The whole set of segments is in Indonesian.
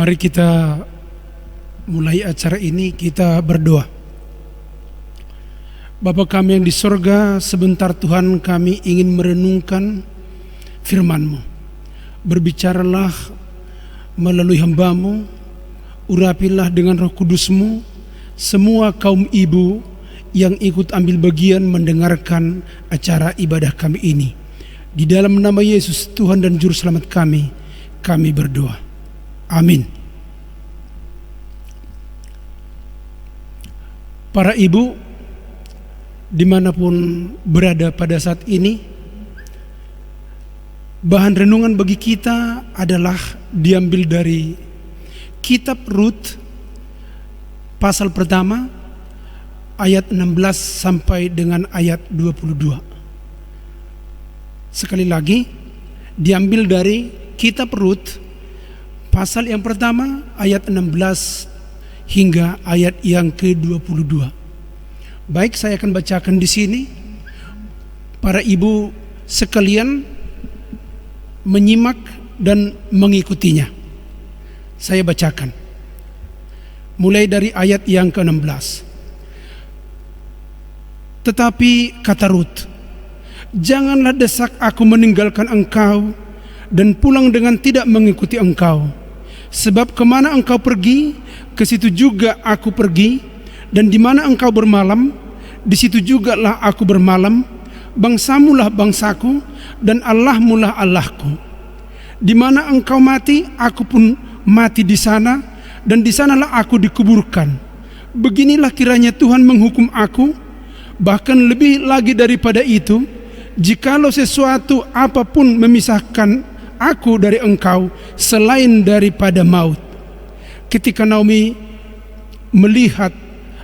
Mari kita mulai acara ini, kita berdoa. Bapa kami yang di sorga, sebentar Tuhan kami ingin merenungkan firman-Mu. Berbicaralah melalui hamba-Mu, urapilah dengan Roh Kudus-Mu semua kaum ibu yang ikut ambil bagian mendengarkan acara ibadah kami ini. Di dalam nama Yesus Tuhan dan Juru Selamat kami berdoa. Amin. Para ibu dimanapun berada pada saat ini, bahan renungan bagi kita adalah diambil dari kitab Rut pasal pertama ayat 16 sampai dengan ayat 22. Sekali lagi, diambil dari kitab Rut pasal yang pertama ayat 16 hingga ayat yang ke-22. Baik, saya akan bacakan di sini. Para ibu sekalian menyimak dan mengikutinya. Saya bacakan. Mulai dari ayat yang ke-16. Tetapi kata Rut, janganlah desak aku meninggalkan engkau dan pulang dengan tidak mengikuti engkau. Sebab kemana engkau pergi, ke situ juga aku pergi, dan di mana engkau bermalam, di situ jugalah aku bermalam. Bangsamulah bangsaku, dan Allahmulah Allahku. Di mana engkau mati, aku pun mati di sana, dan di sanalah aku dikuburkan. Beginilah kiranya Tuhan menghukum aku, bahkan lebih lagi daripada itu, jikalau sesuatu apapun memisahkan aku dari engkau selain daripada maut. Ketika Naomi melihat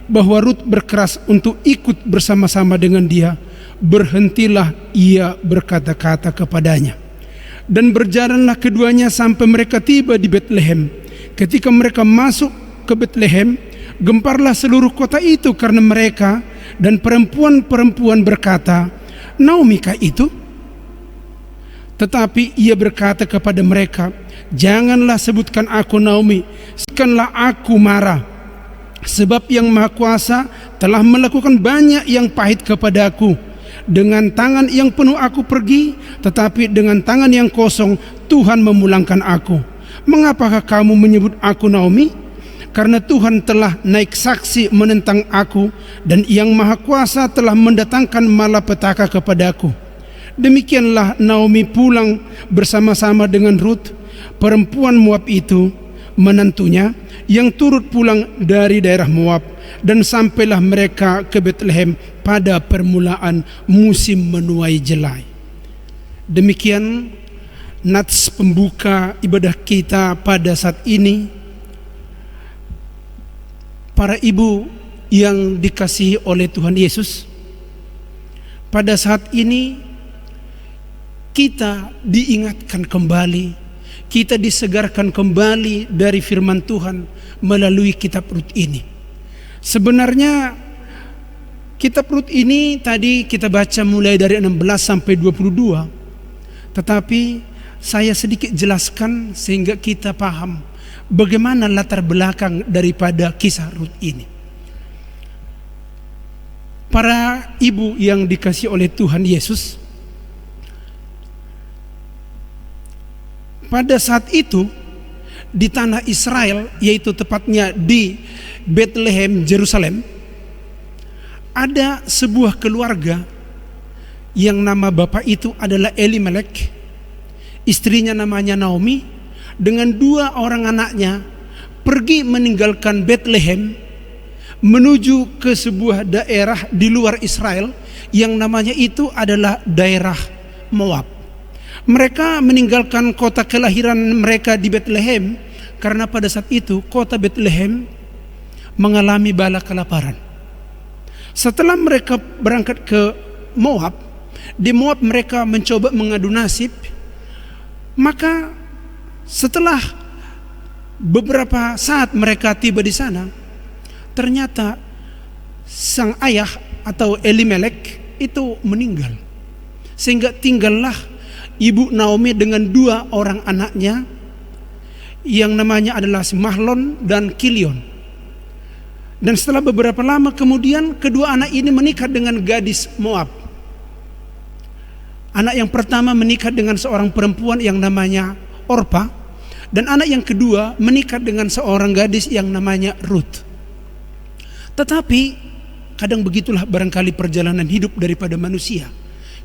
bahwa Rut berkeras untuk ikut bersama-sama dengan dia, berhentilah ia berkata-kata kepadanya. Dan berjalanlah keduanya sampai mereka tiba di Betlehem. Ketika mereka masuk ke Betlehem, gemparlah seluruh kota itu karena mereka, dan perempuan-perempuan berkata, Naomikah itu? Tetapi ia berkata kepada mereka, janganlah sebutkan aku Naomi, sebutkanlah aku Mara. Sebab yang Maha Kuasa telah melakukan banyak yang pahit kepadaku. Dengan tangan yang penuh aku pergi, tetapi dengan tangan yang kosong Tuhan memulangkan aku. Mengapakah kamu menyebut aku Naomi? Karena Tuhan telah naik saksi menentang aku, dan Yang Maha Kuasa telah mendatangkan malapetaka kepadaku. Demikianlah Naomi pulang bersama-sama dengan Rut, perempuan Moab itu, menantunya, yang turut pulang dari daerah Moab, dan sampailah mereka ke Betlehem pada permulaan musim menuai jelai. Demikian nats pembuka ibadah kita pada saat ini. Para ibu yang dikasihi oleh Tuhan Yesus, pada saat ini kita diingatkan kembali, kita disegarkan kembali dari firman Tuhan melalui kitab Rut ini. Sebenarnya kitab Rut ini tadi kita baca mulai dari 16 sampai 22. Tetapi saya sedikit jelaskan sehingga kita paham bagaimana latar belakang daripada kisah Rut ini. Para ibu yang dikasihi oleh Tuhan Yesus, pada saat itu di tanah Israel, yaitu tepatnya di Bethlehem, Yerusalem, ada sebuah keluarga yang nama bapak itu adalah Elimelek, istrinya namanya Naomi, dengan 2 orang anaknya pergi meninggalkan Bethlehem menuju ke sebuah daerah di luar Israel yang namanya itu adalah daerah Moab. Mereka meninggalkan kota kelahiran mereka di Bethlehem karena pada saat itu kota Bethlehem mengalami bala kelaparan. Setelah mereka berangkat ke Moab, di Moab mereka mencoba mengadu nasib. Maka setelah beberapa saat mereka tiba di sana, ternyata sang ayah atau Elimelek itu meninggal. Sehingga tinggallah Ibu Naomi dengan 2 orang anaknya yang namanya adalah Mahlon dan Kilion. Dan setelah beberapa lama kemudian kedua anak ini menikah dengan gadis Moab. Anak yang pertama menikah dengan seorang perempuan yang namanya Orpa, dan anak yang kedua menikah dengan seorang gadis yang namanya Ruth. Tetapi kadang begitulah barangkali perjalanan hidup daripada manusia.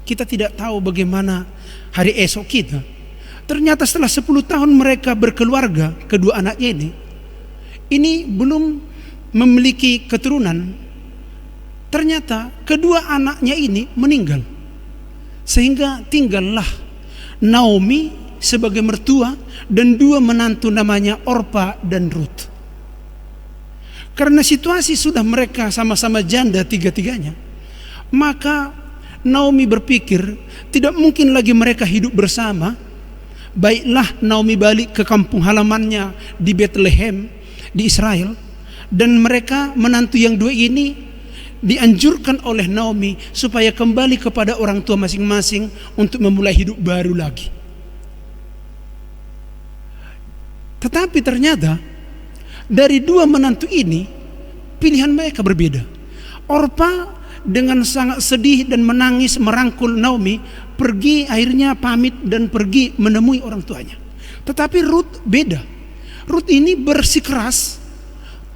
Kita tidak tahu bagaimana hari esok kita. Ternyata setelah 10 tahun mereka berkeluarga, kedua anaknya ini belum memiliki keturunan. Ternyata kedua anaknya ini meninggal, sehingga tinggallah Naomi sebagai mertua dan 2 menantu namanya Orpa dan Ruth. Karena situasi sudah mereka sama-sama janda tiga-tiganya, maka Naomi berpikir tidak mungkin lagi mereka hidup bersama. Baiklah Naomi balik ke kampung halamannya di Bethlehem di Israel, dan mereka menantu yang 2 ini dianjurkan oleh Naomi supaya kembali kepada orang tua masing-masing untuk memulai hidup baru lagi. Tetapi ternyata dari 2 menantu ini pilihan mereka berbeda. Orpa dengan sangat sedih dan menangis merangkul Naomi, pergi, akhirnya pamit dan pergi menemui orang tuanya. Tetapi Ruth beda. Ruth ini bersikeras,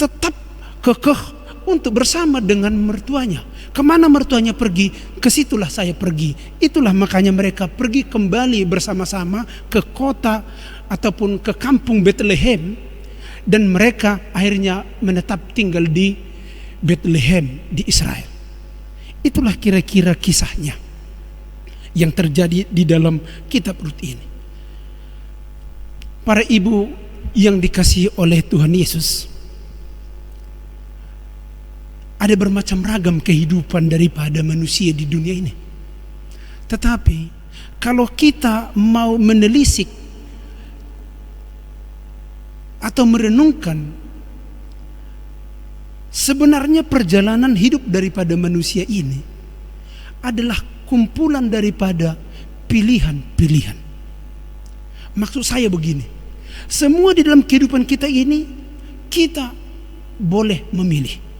tetap kekeh untuk bersama dengan mertuanya. Kemana mertuanya pergi, ke situlah saya pergi. Itulah makanya mereka pergi kembali bersama-sama ke kota ataupun ke kampung Bethlehem, dan mereka akhirnya menetap tinggal di Bethlehem di Israel. Itulah kira-kira kisahnya yang terjadi di dalam kitab Rut ini. Para ibu yang dikasihi oleh Tuhan Yesus, ada bermacam ragam kehidupan daripada manusia di dunia ini. Tetapi kalau kita mau menelisik atau merenungkan, sebenarnya perjalanan hidup daripada manusia ini adalah kumpulan daripada pilihan-pilihan. Maksud saya begini, semua di dalam kehidupan kita ini kita boleh memilih.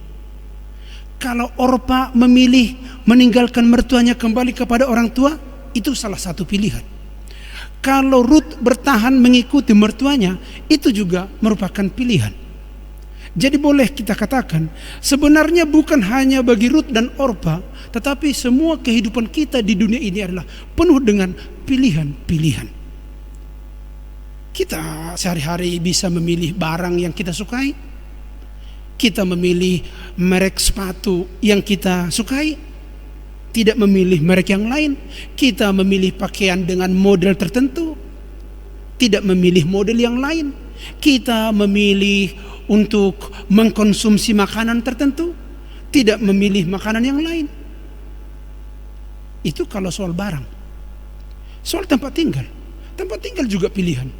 Kalau Orpa memilih meninggalkan mertuanya kembali kepada orang tua, itu salah satu pilihan. Kalau Ruth bertahan mengikuti mertuanya, itu juga merupakan pilihan. Jadi boleh kita katakan, sebenarnya bukan hanya bagi Ruth dan Orpa, tetapi semua kehidupan kita di dunia ini adalah penuh dengan pilihan-pilihan. Kita sehari-hari bisa memilih barang yang kita sukai. Kita memilih merek sepatu yang kita sukai, tidak memilih merek yang lain. Kita memilih pakaian dengan model tertentu, tidak memilih model yang lain. Kita memilih untuk mengkonsumsi makanan tertentu, tidak memilih makanan yang lain. Itu kalau soal barang. Soal tempat tinggal juga pilihan.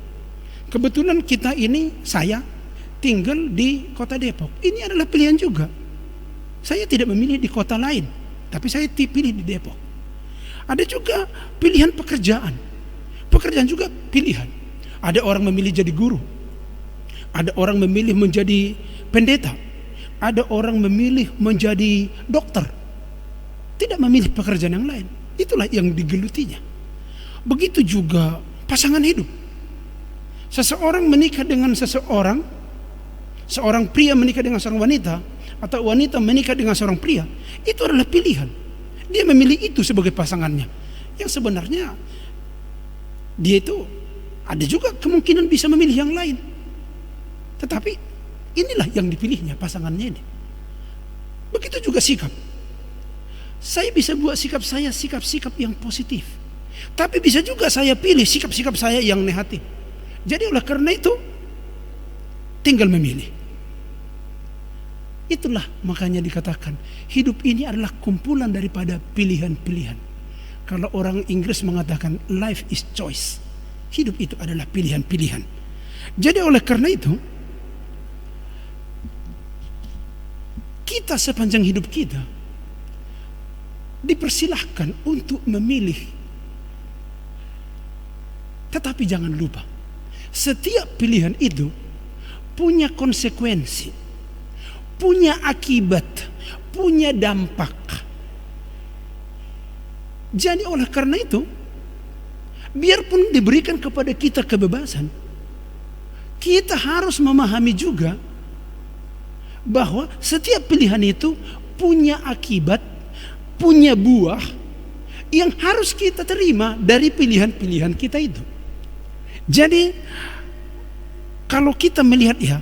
Kebetulan kita ini, saya tinggal di kota Depok. Ini adalah pilihan juga. Saya tidak memilih di kota lain, tapi saya pilih di Depok. Ada juga pilihan pekerjaan. Pekerjaan juga pilihan. Ada orang memilih jadi guru, ada orang memilih menjadi pendeta, ada orang memilih menjadi dokter, tidak memilih pekerjaan yang lain. Itulah yang digelutinya. Begitu juga pasangan hidup. Seseorang menikah dengan seseorang, seorang pria menikah dengan seorang wanita, atau wanita menikah dengan seorang pria, itu adalah pilihan. Dia memilih itu sebagai pasangannya. Yang sebenarnya dia itu ada juga kemungkinan bisa memilih yang lain. Tetapi inilah yang dipilihnya, pasangannya ini. Begitu juga sikap. Saya bisa buat sikap saya sikap-sikap yang positif, tapi bisa juga saya pilih sikap-sikap saya yang negatif. Jadi oleh karena itu tinggal memilih. Itulah makanya dikatakan hidup ini adalah kumpulan daripada pilihan-pilihan. Kalau orang Inggris mengatakan life is choice, hidup itu adalah pilihan-pilihan. Jadi oleh karena itu kita sepanjang hidup kita dipersilahkan untuk memilih. Tetapi jangan lupa, Setiap pilihan itu punya konsekuensi, punya akibat, punya dampak. Jadi oleh karena itu, biarpun diberikan kepada kita kebebasan, kita harus memahami juga bahwa setiap pilihan itu punya akibat, punya buah yang harus kita terima dari pilihan-pilihan kita itu. Jadi kalau kita melihat ya,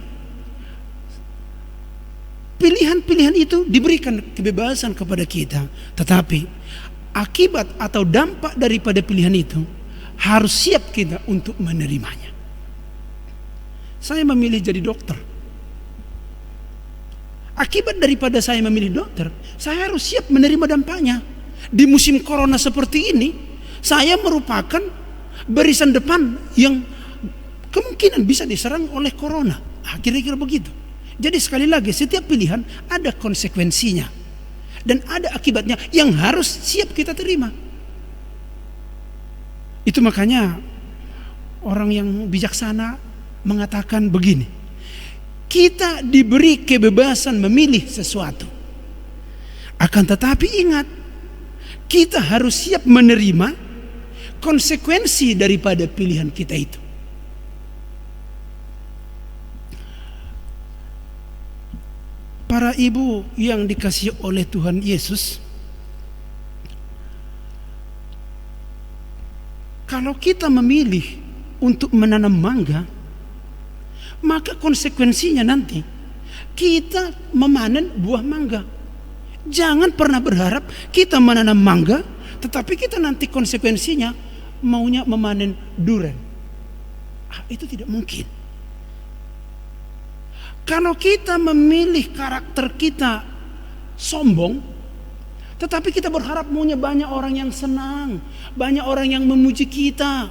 pilihan-pilihan itu diberikan kebebasan kepada kita, tetapi akibat atau dampak daripada pilihan itu harus siap kita untuk menerimanya. Saya memilih jadi dokter. Akibat daripada saya memilih dokter, saya harus siap menerima dampaknya. Di musim corona seperti ini, saya merupakan barisan depan yang kemungkinan bisa diserang oleh corona. Kira-kira begitu. Jadi sekali lagi, setiap pilihan ada konsekuensinya dan ada akibatnya yang harus siap kita terima. Itu makanya orang yang bijaksana mengatakan begini, kita diberi kebebasan memilih sesuatu, akan tetapi ingat, kita harus siap menerima konsekuensi daripada pilihan kita itu. Para ibu yang dikasihi oleh Tuhan Yesus, kalau kita memilih untuk menanam mangga, maka konsekuensinya nanti kita memanen buah mangga. Jangan pernah berharap kita menanam mangga, tetapi kita nanti konsekuensinya maunya memanen durian. Itu tidak mungkin. Kalau kita memilih karakter kita sombong, tetapi kita berharap maunya banyak orang yang senang, banyak orang yang memuji kita,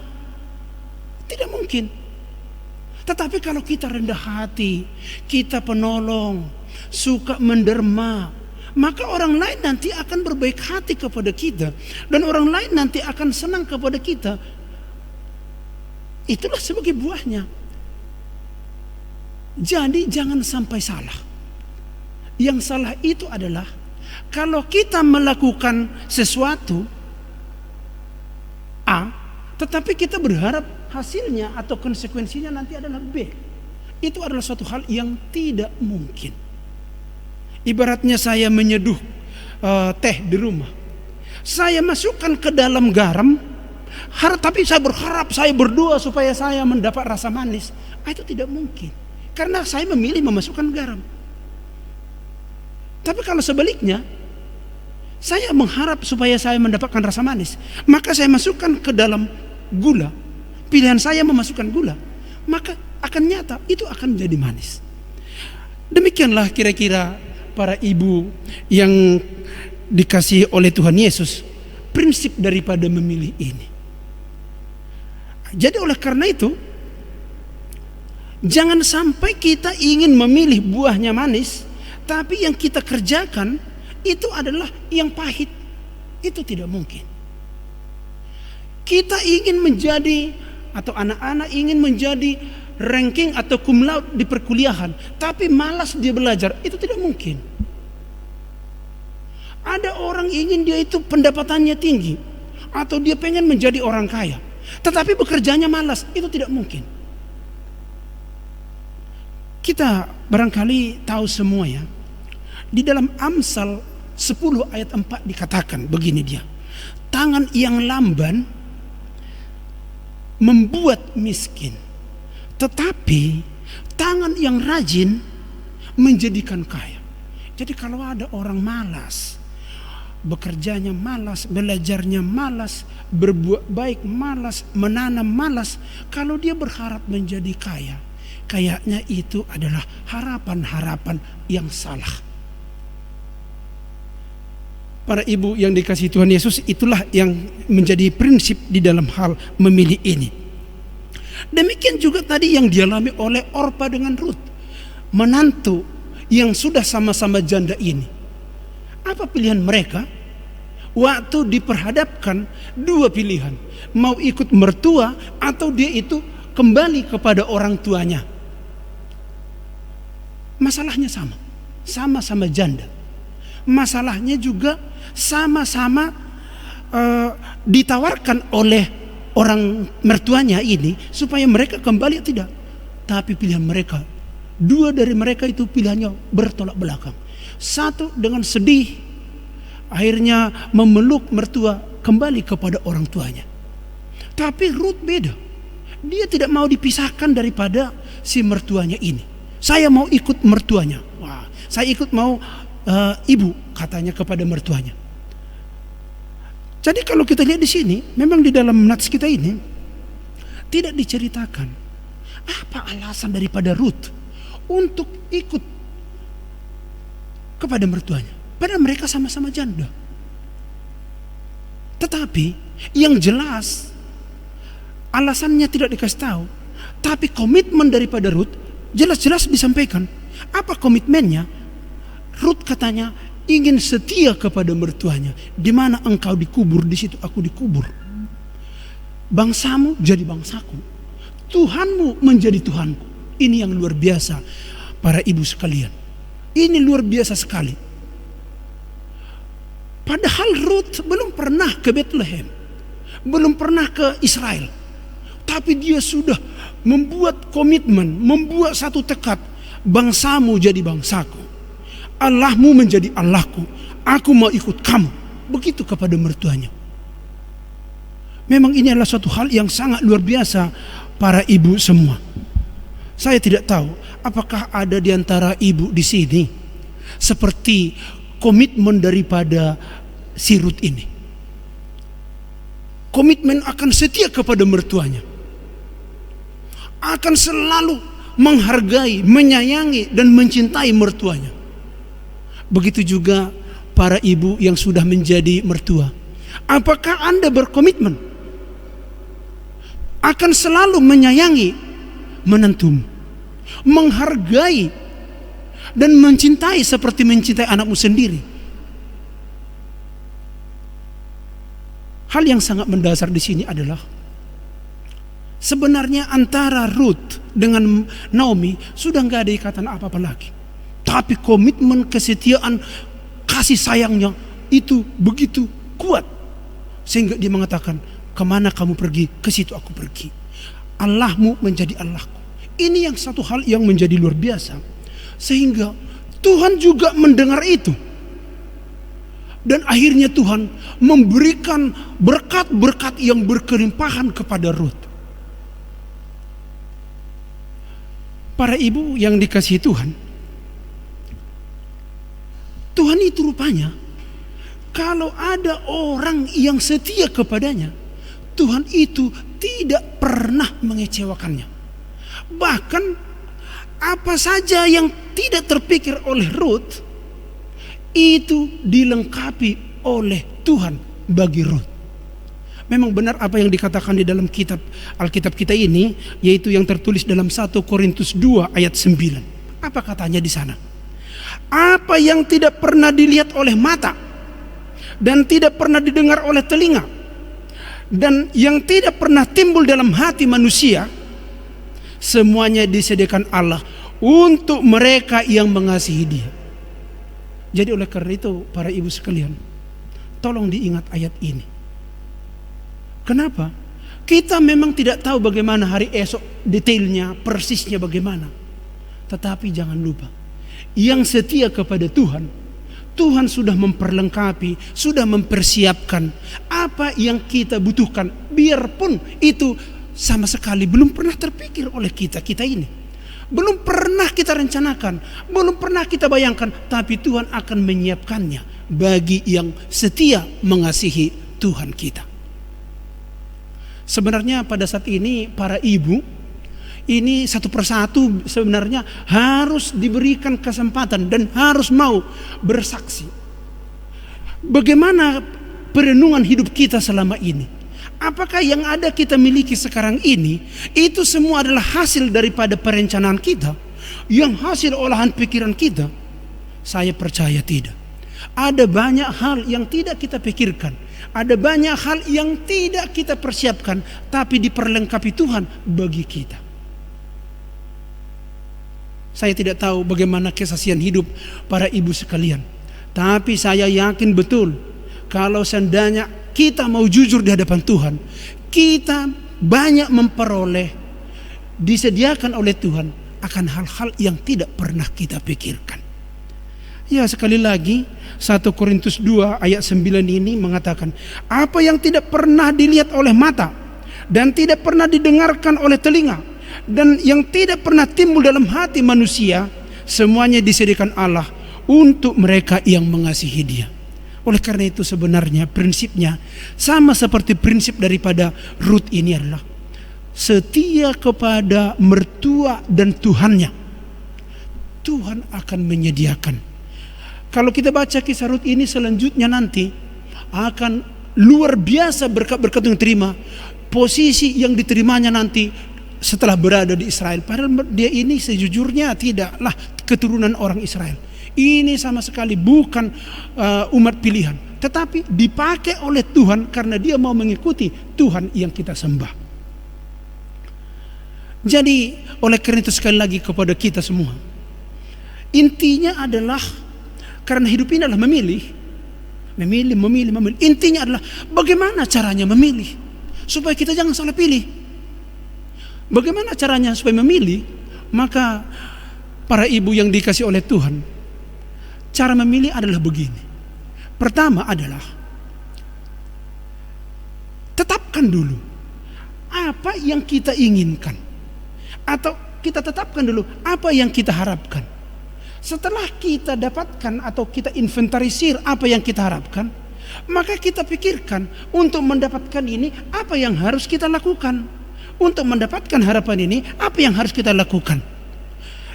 tidak mungkin. Tetapi kalau kita rendah hati, kita penolong, suka menderma, maka orang lain nanti akan berbaik hati kepada kita, dan orang lain nanti akan senang kepada kita. Itulah sebagai buahnya. Jadi jangan sampai salah. Yang salah itu adalah kalau kita melakukan sesuatu A, tetapi kita berharap hasilnya atau konsekuensinya nanti adalah B. Itu adalah suatu hal yang tidak mungkin. Ibaratnya saya menyeduh teh di rumah, saya masukkan ke dalam garam, tapi saya berharap, saya berdoa supaya saya mendapat rasa manis. Itu tidak mungkin, karena saya memilih memasukkan garam. Tapi kalau sebaliknya, saya mengharap supaya saya mendapatkan rasa manis, maka saya masukkan ke dalam gula. Pilihan saya memasukkan gula, maka akan nyata itu akan jadi manis. Demikianlah kira-kira para ibu yang dikasihi oleh Tuhan Yesus, prinsip daripada memilih ini. Jadi oleh karena itu, jangan sampai kita ingin memilih buahnya manis, tapi yang kita kerjakan itu adalah yang pahit. Itu tidak mungkin. Kita ingin menjadi, atau anak-anak ingin menjadi ranking atau cum laude di perkuliahan, tapi malas dia belajar. Itu tidak mungkin. Ada orang ingin dia itu pendapatannya tinggi, atau dia pengen menjadi orang kaya, tetapi bekerjanya malas. Itu tidak mungkin. Kita barangkali tahu semua ya, di dalam Amsal 10 ayat 4 dikatakan begini dia, tangan yang lamban membuat miskin, tetapi tangan yang rajin menjadikan kaya. Jadi kalau ada orang malas, bekerjanya malas, belajarnya malas, berbuat baik malas, menanam malas, kalau dia berharap menjadi kaya, kayaknya itu adalah harapan-harapan yang salah. Para ibu yang dikasihi Tuhan Yesus, itulah yang menjadi prinsip di dalam hal memilih ini. Demikian juga tadi yang dialami oleh Orpa dengan Ruth, menantu yang sudah sama-sama janda ini. Apa pilihan mereka? Waktu diperhadapkan dua pilihan, mau ikut mertua atau dia itu kembali kepada orang tuanya. Masalahnya sama-sama janda. Masalahnya juga sama-sama ditawarkan oleh orang mertuanya ini supaya mereka kembali tidak. Tapi pilihan mereka, dua dari mereka itu pilihannya bertolak belakang. Satu dengan sedih, akhirnya memeluk mertua kembali kepada orang tuanya. Tapi Ruth beda. Dia tidak mau dipisahkan daripada si mertuanya ini. Saya mau ikut mertuanya. Wah, saya ikut mau ibu, katanya kepada mertuanya. Jadi kalau kita lihat di sini, memang di dalam nats kita ini tidak diceritakan apa alasan daripada Ruth untuk ikut kepada mertuanya. Padahal mereka sama-sama janda. Tetapi yang jelas alasannya tidak dikasih tahu, tapi komitmen daripada Ruth jelas-jelas disampaikan. Apa komitmennya? Ruth katanya ingin setia kepada mertuanya. Di mana engkau dikubur, di situ aku dikubur. Bangsamu jadi bangsaku, Tuhanmu menjadi Tuhanku. Ini yang luar biasa, para ibu sekalian. Ini luar biasa sekali. Padahal Ruth belum pernah ke Bethlehem, belum pernah ke Israel, tapi dia sudah membuat komitmen, membuat satu tekad. Bangsamu jadi bangsaku, Allahmu menjadi Allahku, aku mau ikut kamu. Begitu kepada mertuanya. Memang ini adalah suatu hal yang sangat luar biasa, para ibu semua. Saya tidak tahu apakah ada di antara ibu di sini seperti komitmen daripada si Ruth ini. Komitmen akan setia kepada mertuanya, akan selalu menghargai, menyayangi dan mencintai mertuanya. Begitu juga para ibu yang sudah menjadi mertua. Apakah Anda berkomitmen akan selalu menyayangi menantumu, menghargai dan mencintai seperti mencintai anakmu sendiri? Hal yang sangat mendasar di sini adalah sebenarnya antara Ruth dengan Naomi sudah nggak ada ikatan apa-apa lagi. Tapi komitmen, kesetiaan, kasih sayangnya itu begitu kuat. Sehingga dia mengatakan, kemana kamu pergi, ke situ aku pergi. Allahmu menjadi Allahku. Ini yang satu hal yang menjadi luar biasa. Sehingga Tuhan juga mendengar itu. Dan akhirnya Tuhan memberikan berkat-berkat yang berkelimpahan kepada Ruth. Para ibu yang dikasihi Tuhan, Tuhan itu rupanya kalau ada orang yang setia kepadanya, Tuhan itu tidak pernah mengecewakannya. Bahkan apa saja yang tidak terpikir oleh Ruth itu dilengkapi oleh Tuhan bagi Ruth. Memang benar apa yang dikatakan di dalam kitab Alkitab kita ini, yaitu yang tertulis dalam 1 Korintus 2 ayat 9. Apa katanya di sana? Apa yang tidak pernah dilihat oleh mata dan tidak pernah didengar oleh telinga dan yang tidak pernah timbul dalam hati manusia, semuanya disediakan Allah untuk mereka yang mengasihi Dia. Jadi oleh karena itu para ibu sekalian, tolong diingat ayat ini. Kenapa? Kita memang tidak tahu bagaimana hari esok, detailnya, persisnya bagaimana. Tetapi jangan lupa, yang setia kepada Tuhan, Tuhan sudah memperlengkapi, sudah mempersiapkan apa yang kita butuhkan. Biarpun itu sama sekali belum pernah terpikir oleh kita ini. Belum pernah kita rencanakan, belum pernah kita bayangkan. Tapi Tuhan akan menyiapkannya bagi yang setia mengasihi Tuhan kita. Sebenarnya pada saat ini para ibu ini satu persatu sebenarnya harus diberikan kesempatan dan harus mau bersaksi. Bagaimana perenungan hidup kita selama ini? Apakah yang ada kita miliki sekarang ini itu semua adalah hasil daripada perencanaan kita, yang hasil olahan pikiran kita? Saya percaya tidak. Ada banyak hal yang tidak kita pikirkan, ada banyak hal yang tidak kita persiapkan, tapi diperlengkapi Tuhan bagi kita. Saya tidak tahu bagaimana kesaksian hidup para ibu sekalian, tapi saya yakin betul kalau seandainya kita mau jujur di hadapan Tuhan, kita banyak memperoleh, disediakan oleh Tuhan akan hal-hal yang tidak pernah kita pikirkan. Ya, sekali lagi 1 Korintus 2 ayat 9 ini mengatakan, apa yang tidak pernah dilihat oleh mata dan tidak pernah didengarkan oleh telinga dan yang tidak pernah timbul dalam hati manusia, semuanya disediakan Allah untuk mereka yang mengasihi Dia. Oleh karena itu sebenarnya prinsipnya sama seperti prinsip daripada Rut ini adalah setia kepada mertua dan Tuhannya. Tuhan akan menyediakan. Kalau kita baca kisah Rut ini selanjutnya nanti akan luar biasa berkat-berkat yang diterima, posisi yang diterimanya nanti setelah berada di Israel. Padahal dia ini sejujurnya tidaklah keturunan orang Israel. Ini sama sekali bukan umat pilihan, tetapi dipakai oleh Tuhan karena dia mau mengikuti Tuhan yang kita sembah. Jadi oleh karena itu sekali lagi kepada kita semua, intinya adalah karena hidup ini adalah memilih. Intinya adalah bagaimana caranya memilih supaya kita jangan salah pilih. Bagaimana caranya supaya memilih? Maka para ibu yang dikasih oleh Tuhan, cara memilih adalah begini. Pertama adalah tetapkan dulu apa yang kita inginkan, atau kita tetapkan dulu apa yang kita harapkan. Setelah kita dapatkan atau kita inventarisir apa yang kita harapkan, maka kita pikirkan untuk mendapatkan ini apa yang harus kita lakukan. Untuk mendapatkan harapan ini apa yang harus kita lakukan.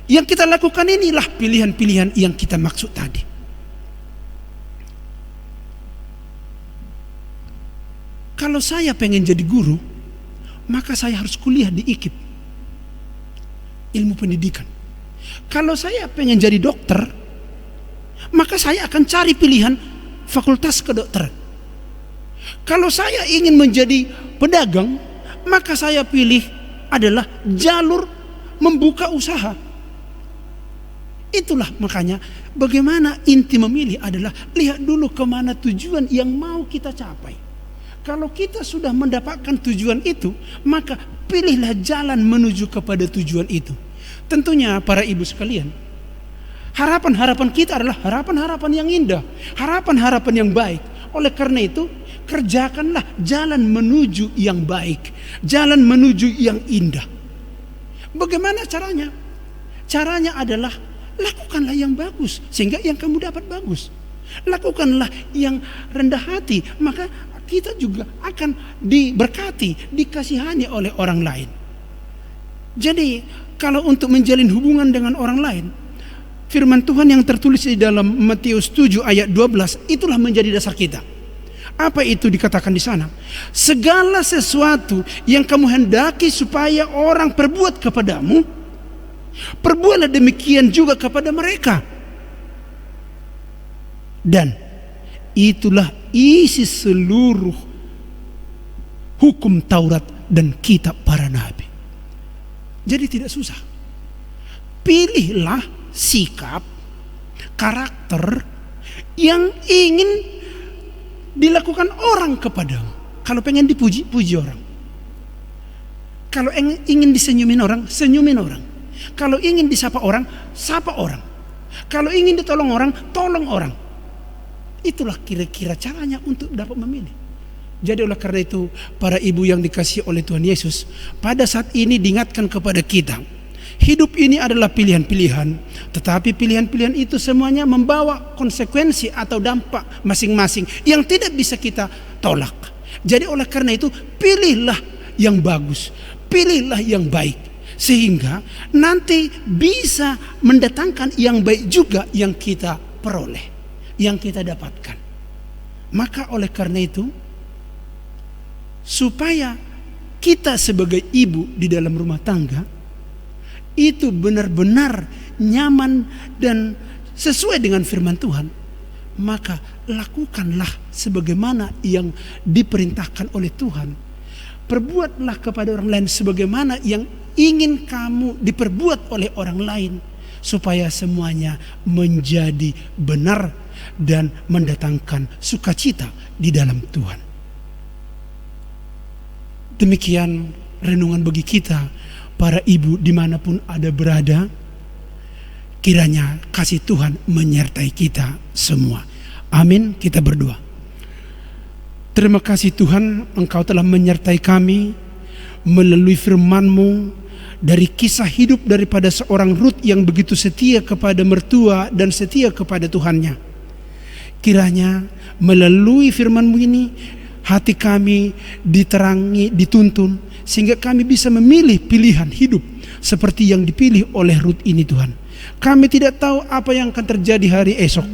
Yang kita lakukan inilah pilihan-pilihan yang kita maksud tadi. Kalau saya pengen jadi guru, maka saya harus kuliah di IKIP, ilmu pendidikan. Kalau saya pengen jadi dokter, maka saya akan cari pilihan fakultas kedokteran. Kalau saya ingin menjadi pedagang, maka saya pilih adalah jalur membuka usaha. Itulah makanya bagaimana inti memilih adalah lihat dulu kemana tujuan yang mau kita capai. Kalau kita sudah mendapatkan tujuan itu, maka pilihlah jalan menuju kepada tujuan itu. Tentunya para ibu sekalian, harapan-harapan kita adalah harapan-harapan yang indah, harapan-harapan yang baik. Oleh karena itu, kerjakanlah jalan menuju yang baik, jalan menuju yang indah. Bagaimana caranya? Caranya adalah lakukanlah yang bagus sehingga yang kamu dapat bagus. Lakukanlah yang rendah hati, maka kita juga akan diberkati, dikasihani oleh orang lain. Jadi kalau untuk menjalin hubungan dengan orang lain, firman Tuhan yang tertulis di dalam Matius 7 ayat 12 itulah menjadi dasar kita. Apa itu dikatakan di sana? Segala sesuatu yang kamu hendaki supaya orang perbuat kepadamu, perbuatlah demikian juga kepada mereka. Dan itulah isi seluruh hukum Taurat dan kitab para nabi. Jadi tidak susah. Pilihlah sikap, karakter yang ingin dilakukan orang kepadamu. Kalau pengen dipuji, puji orang. Kalau ingin disenyumin orang, senyumin orang. Kalau ingin disapa orang, sapa orang. Kalau ingin ditolong orang, tolong orang. Itulah kira-kira caranya untuk dapat memilih. Jadi oleh karena itu para ibu yang dikasihi oleh Tuhan Yesus, pada saat ini diingatkan kepada kita, hidup ini adalah pilihan-pilihan, tetapi pilihan-pilihan itu semuanya membawa konsekuensi atau dampak masing-masing yang tidak bisa kita tolak. Jadi oleh karena itu pilihlah yang bagus, pilihlah yang baik, sehingga nanti bisa mendatangkan yang baik juga yang kita peroleh, yang kita dapatkan. Maka oleh karena itu, supaya kita sebagai ibu di dalam rumah tangga itu benar-benar nyaman dan sesuai dengan firman Tuhan, maka lakukanlah sebagaimana yang diperintahkan oleh Tuhan. Perbuatlah kepada orang lain sebagaimana yang ingin kamu diperbuat oleh orang lain, supaya semuanya menjadi benar dan mendatangkan sukacita di dalam Tuhan. Demikian renungan bagi kita, para ibu dimanapun ada berada. Kiranya kasih Tuhan menyertai kita semua. Amin. Kita berdoa. Terima kasih Tuhan, Engkau telah menyertai kami melalui firman-Mu, dari kisah hidup daripada seorang Rut yang begitu setia kepada mertua dan setia kepada Tuhannya. Kiranya melalui firman-Mu ini hati kami diterangi, dituntun, sehingga kami bisa memilih pilihan hidup seperti yang dipilih oleh Rut ini Tuhan. Kami tidak tahu apa yang akan terjadi hari esok,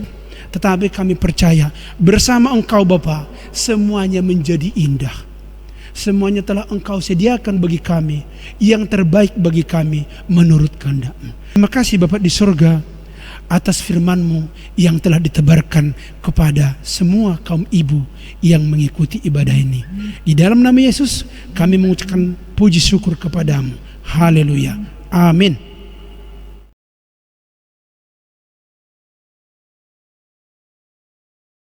tetapi kami percaya bersama Engkau Bapa semuanya menjadi indah. Semuanya telah Engkau sediakan bagi kami yang terbaik bagi kami menurut kehendak-Mu. Terima kasih Bapa di surga atas firman-Mu yang telah ditebarkan kepada semua kaum ibu yang mengikuti ibadah ini. Di dalam nama Yesus kami mengucapkan puji syukur kepada-Mu. Haleluya. Amin.